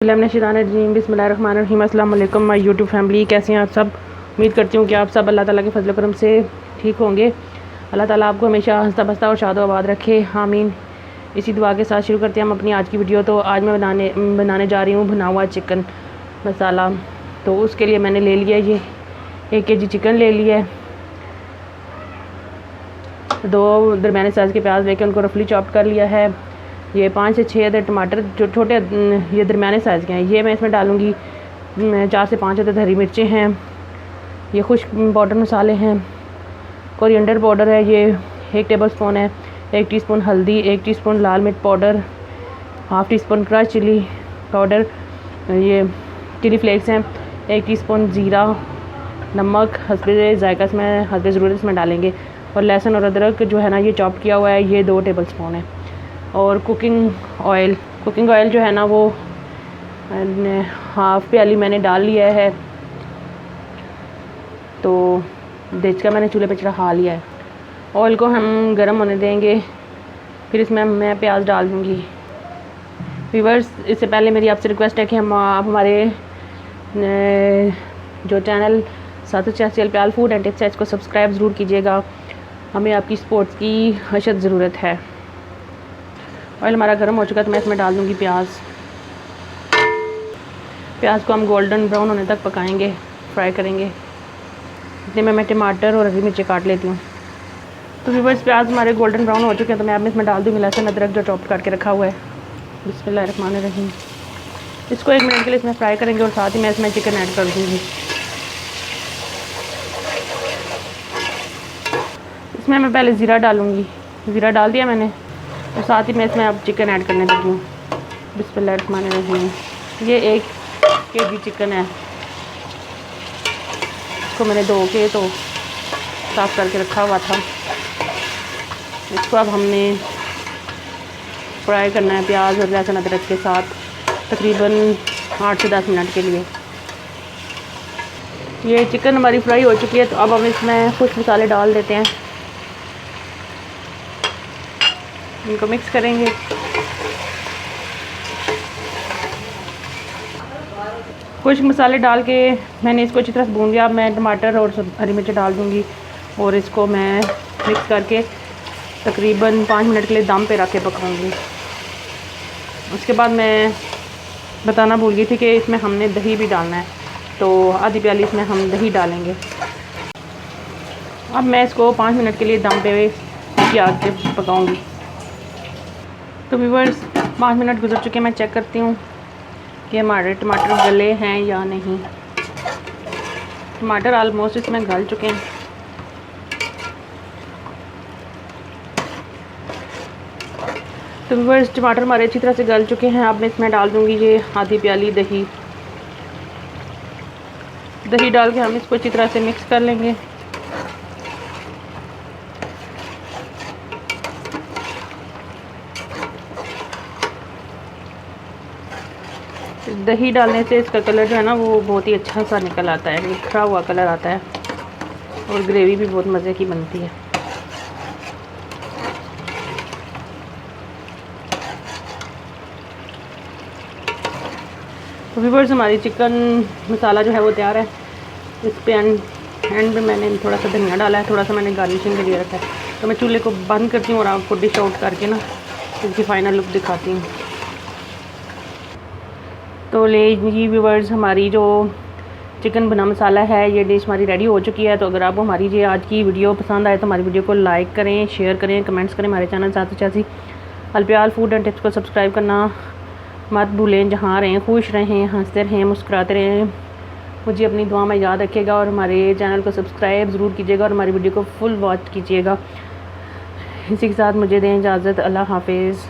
बिस्मिल्लाहिर्रहमानिर्रहीम। अस्सलाम वालेकुम माय यूट्यूब फैमिली, कैसे हैं आप सब। उम्मीद करती हूँ कि आप सब अल्लाह ताला के फजल करम से ठीक होंगे। अल्लाह ताला आपको हमेशा हंसता बसता और शादो आबाद रखे, आमीन। इसी दुआ के साथ शुरू करते हैं हम अपनी आज की वीडियो। तो आज मैं बनाने जा रही हूँ भुना हुआ चिकन मसाला। तो उसके लिए मैंने ले लिया ये 1 kg चिकन ले लिया है। 2 दरमियाने साइज़ के प्याज लेके उनको रफली चॉप कर लिया है। ये 5 से 6 अदद टमाटर जो छोटे ये दरमियाने साइज़ के हैं, ये मैं इसमें डालूँगी। 4 से 5 अदद हरी मिर्चें हैं। ये खुश्क पाउडर मसाले हैं। कोरिएंडर पाउडर है, ये 1 टेबल स्पून है। 1 टीस्पून हल्दी, 1 टीस्पून लाल मिर्च powder, half teaspoon crush chilli powder, ये चिली फ्लेक्स हैं। 1 टीस्पून ज़ीरा, नमक हस्बे जायका इसमें हस्बे ज़रूरत इसमें डालेंगे। और लहसुन और अदरक जो है ना ये चॉप किया हुआ है, ये 2 टेबल स्पून है। और कुकिंग ऑयल जो है ना वो हाफ़ प्याली मैंने डाल लिया है। तो देख कर मैंने चूल्हे पे चढ़ा लिया है। ऑयल को हम गरम होने देंगे, फिर इसमें मैं प्याज डाल दूँगी। व्यूअर्स, इससे पहले मेरी आपसे रिक्वेस्ट है कि आप हमारे जो channel sattu चैसियल प्याल food and tips है इसको सब्सक्राइब ज़रूर कीजिएगा। हमें आपकी सपोर्ट की अशद ज़रूरत है। ऑयल हमारा गर्म हो चुका है तो मैं इसमें डाल दूँगी प्याज। प्याज को हम गोल्डन ब्राउन होने तक पकाएंगे, फ्राई करेंगे। इतने में मैं टमाटर और हरी मिर्ची काट लेती हूँ। तो व्यूअर्स, प्याज हमारे गोल्डन ब्राउन हो चुके हैं तो मैं अब इसमें डाल दूँगी लहसुन अदरक जो चॉप करके रखा हुआ है। बिस्मिल्लाहिर्रहमानिर्रहीम। इसको 1 मिनट के लिए इसमें फ्राई करेंगे और साथ ही मैं इसमें चिकन ऐड कर दूँगी। इसमें मैं पहले ज़ीरा डालूँगी। ज़ीरा डाल दिया मैंने और साथ ही मैं इसमें अब चिकन ऐड करने लगी हूँ। बिस्मिल्लाहिर्रहमानिर्रहीम। ये 1 kg चिकन है। इसको मैंने धो के तो साफ़ करके रखा हुआ था। इसको अब हमने फ्राई करना है प्याज और लहसुन अदरक के साथ तकरीबन 8 से 10 मिनट के लिए। ये चिकन हमारी फ्राई हो चुकी है तो अब हम इसमें कुछ मसाले डाल देते हैं। इनको मिक्स करेंगे। कुछ मसाले डाल के मैंने इसको अच्छी तरह से भून लिया। अब मैं टमाटर और हरी मिर्च डाल दूँगी और इसको मैं मिक्स करके तकरीबन 5 मिनट के लिए दम पे रख के पकाऊँगी। उसके बाद मैं बताना भूल गई थी कि इसमें हमने दही भी डालना है, तो आधी प्याली इसमें हम दही डालेंगे। अब मैं इसको 5 मिनट के लिए दम पे आग पे पकाऊँगी। तो व्यूअर्स, 5 मिनट गुजर चुके हैं। मैं चेक करती हूँ कि हमारे टमाटर गले हैं या नहीं। टमाटर ऑलमोस्ट इसमें गल चुके हैं। तो व्यूअर्स, टमाटर हमारे अच्छी तरह से गल चुके हैं। अब मैं इसमें डाल दूँगी ये आधी प्याली दही। दही डाल के हम इसको अच्छी तरह से मिक्स कर लेंगे। दही डालने से इसका कलर जो है ना वो बहुत ही अच्छा सा निकल आता है, निखरा हुआ कलर आता है और ग्रेवी भी बहुत मज़े की बनती है। तो व्यूअर्स, हमारी चिकन मसाला जो है वो तैयार है। इस पे एंड में मैंने थोड़ा सा धनिया डाला है, थोड़ा सा मैंने गार्निशिंग के लिए रखा है। तो मैं चूल्हे को बंद करती हूँ और आपको डिश आउट करके ना इसकी फ़ाइनल लुक दिखाती हूँ। तो लीजिए व्यूअर्स, हमारी जो चिकन भुना मसाला है ये डिश हमारी रेडी हो चुकी है। तो अगर आपको हमारी ये आज की वीडियो पसंद आए तो हमारी वीडियो को लाइक करें, शेयर करें, कमेंट्स करें। हमारे channel sattu चैसियल प्याल food and tips को सब्सक्राइब करना मत भूलें। जहाँ रहें खुश रहें, हंसते रहें, मुस्कुराते रहें। मुझे अपनी दुआ में याद रखिएगा और हमारे चैनल को सब्सक्राइब ज़रूर कीजिएगा और हमारी वीडियो को फुल वॉच कीजिएगा। इसी के साथ मुझे दें इजाज़त। अल्लाह हाफिज़।